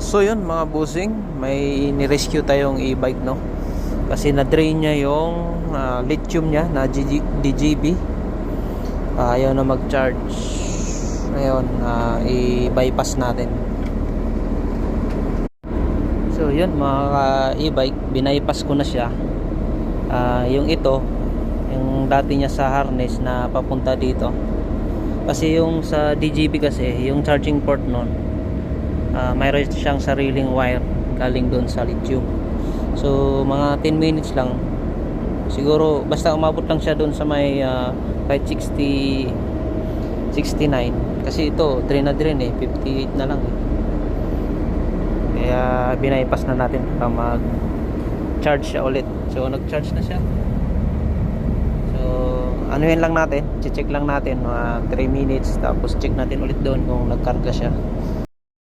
So yun mga bossing, may ni-rescue tayong e-bike, no? Kasi na-drain niya yung lithium niya na DGB. Ayaw na mag-charge. Ngayon, i-bypass natin. So yun mga e-bike, binaypass ko na siya. Yung ito, yung dati niya sa harness na papunta dito. Kasi yung sa DGB kasi, yung charging port nun, mayroon siyang sariling wire galing doon sa lithium. So mga 10 minutes lang siguro, basta umabot lang siya doon sa may kahit 60 69, kasi ito drain na drain 58 na lang kaya binaypass na natin para mag charge siya ulit. So nag charge na siya. So ano yun lang natin, check lang natin mga 3 minutes, tapos check natin ulit doon kung nagkarga siya.